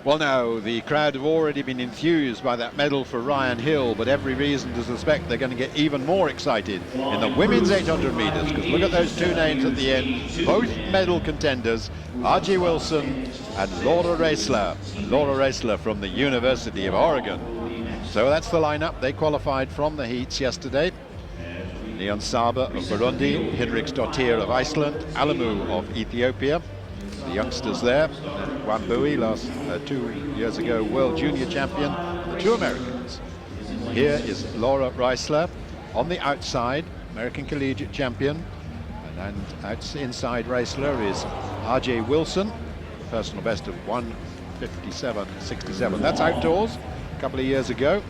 Well, now, the crowd have already been enthused by that medal for Ryan Hill, but every reason to suspect they're going to get even more excited in the women's 800 metres, because look at those two names at the end, both medal contenders, Argie Wilson and Laura Roesler. Laura Roesler from the University of Oregon. So that's the lineup. They qualified from the heats yesterday. Neon Saba of Burundi, Hinriksdottir of Iceland, Alamu of Ethiopia. The youngsters there, Wambui, 2 years ago world junior champion, the two Americans. Here is Laura Roesler on the outside, American collegiate champion, and inside Roesler is R.J. Wilson, personal best of 1:57.67. That's outdoors, a couple of years ago,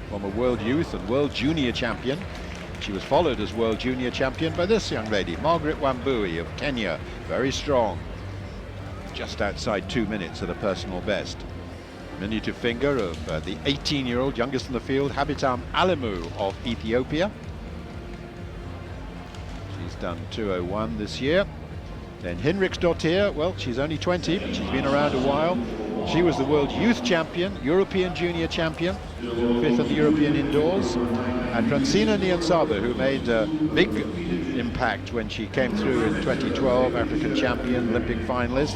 former world youth and world junior champion. She was followed as world junior champion by this young lady, Margaret Wambui of Kenya, very strong. Just outside 2 minutes at a personal best. Minute to finger of the 18-year-old, youngest in the field, Habitam Alamu of Ethiopia. She's done 2:01 this year. Then Hinriksdottir, well, she's only 20, but she's been around a while. She was the world youth champion, European junior champion, 5th in the European indoors. And Francina Niyonsaba, who made a big impact when she came through in 2012, African champion, Olympic finalist.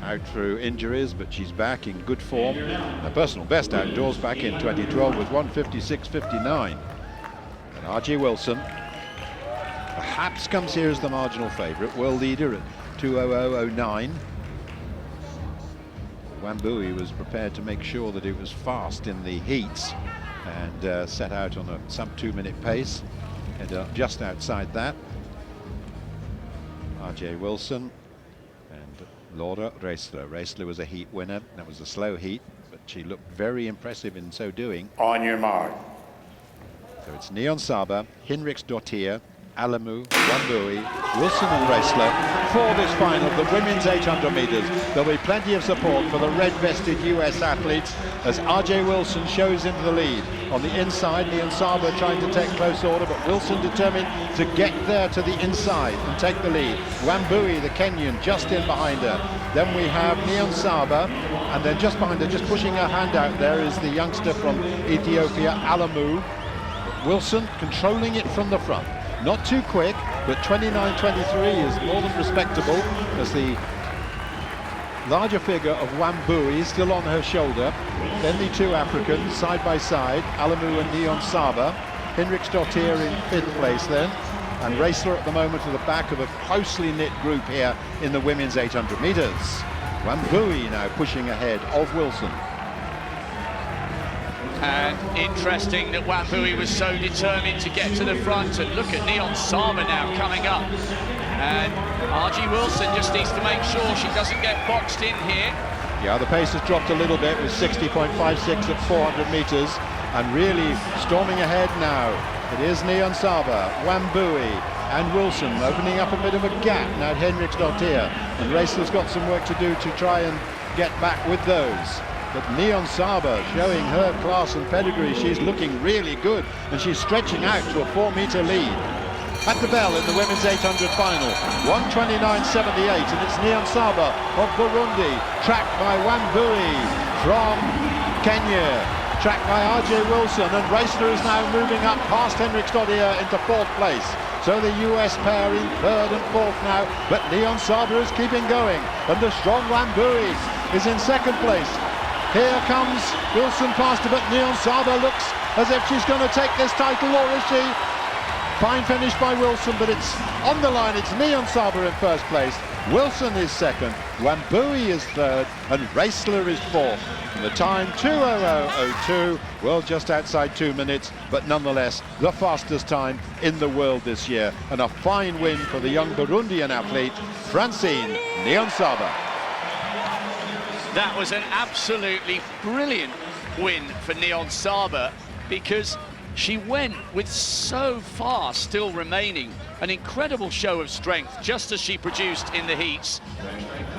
Out through injuries, but she's back in good form. Her personal best outdoors back in 2012 was 1:56.59. And R.J. Wilson perhaps comes here as the marginal favourite, world leader at 2:00.09. Wambui was prepared to make sure that it was fast in the heats and set out on a sub 2 minute pace. Ended up just outside that. R.J. Wilson and Laura Roesler. Roesler was a heat winner. That was a slow heat, but she looked very impressive in so doing. On your mark. So it's Neon Saba, Hinriksdottir, Alamu, Wambui, Wilson and Roesler for this final, the women's 800 metres. There'll be plenty of support for the red-vested US athletes as R.J. Wilson shows into the lead. On the inside, Neon Saba trying to take close order, but Wilson determined to get there to the inside and take the lead. Wambui, the Kenyan, just in behind her. Then we have Neon Saba, and then just behind her, just pushing her hand out there, is the youngster from Ethiopia, Alamu. Wilson controlling it from the front. Not too quick, but 29.23 is more than respectable as the larger figure of Wambui is still on her shoulder. Then the two Africans side by side, Alamu and Neon Saba. Hinriksdottir in 5th place then, and Roesler at the moment at the back of a closely knit group here in the women's 800 metres. Wambui now pushing ahead of Wilson. And interesting that Wambui was so determined to get to the front, and look at Neon Saba now coming up. And R.J. Wilson just needs to make sure she doesn't get boxed in here. Yeah, the pace has dropped a little bit with 60.56 at 400 metres, and really storming ahead now. It is Neon Saba, Wambui and Wilson opening up a bit of a gap. Now Hinriksdottir, and Roesler's got some work to do to try and get back with those. But Neon Saba showing her class and pedigree. She's looking really good, and she's stretching out to a 4-metre lead. At the bell in the women's 800 final, 1:29.78, and it's Neon Saba of Burundi, tracked by Wambui from Kenya, tracked by R.J. Wilson, and Roesler is now moving up past Hinriksdottir into 4th place. So the US pair in 3rd and 4th now, but Neon Saba is keeping going, and the strong Wambui is in 2nd place. Here comes Wilson past her, but Neon Saba looks as if she's going to take this title, or is she? Fine finish by Wilson, but it's on the line. It's Neon Saba in 1st place. Wilson is 2nd, Wambui is 3rd, and Roesler is 4th. And the time 2:00.02, well, just outside 2 minutes, but nonetheless the fastest time in the world this year. And a fine win for the young Burundian athlete, Francine Neon Saba. That was an absolutely brilliant win for Neon Saba, because she went with so far still remaining. An incredible show of strength, just as she produced in the heats.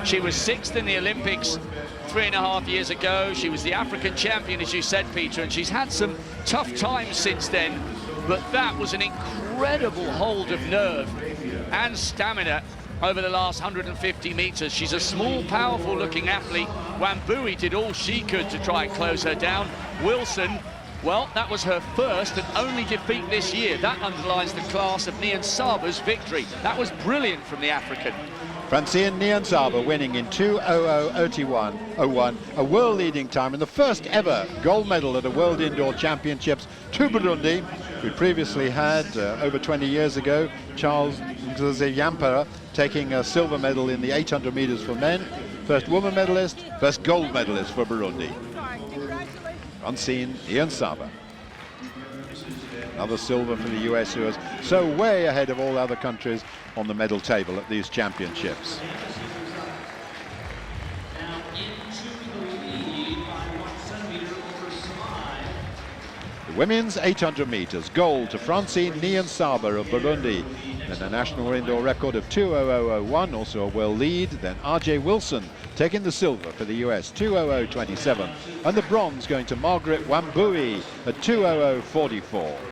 She was 6th in the Olympics 3.5 years ago. She was the African champion, as you said, Peter, and she's had some tough times since then. But that was an incredible hold of nerve and stamina over the last 150 metres. She's a small, powerful-looking athlete. Wambui did all she could to try and close her down. Wilson, well, that was her first and only defeat this year. That underlines the class of Niyonsaba victory. That was brilliant from the African. Francine Niyonsaba winning in 2:00:01, a world-leading time and the first ever gold medal at a World Indoor Championships to Burundi. We previously had, over 20 years ago, Charles Yampara taking a silver medal in the 800 metres for men. First woman medalist, first gold medalist for Burundi. Francine Niyonsaba. Another silver for the US, who is so way ahead of all other countries on the medal table at these championships. The women's 800 metres, gold to Francine Niyonsaba of Burundi, then a national indoor record of 2:00:01, also a world lead. Then RJ Wilson taking the silver for the US, 2:00:27, and the bronze going to Margaret Wambui at 2:00:44.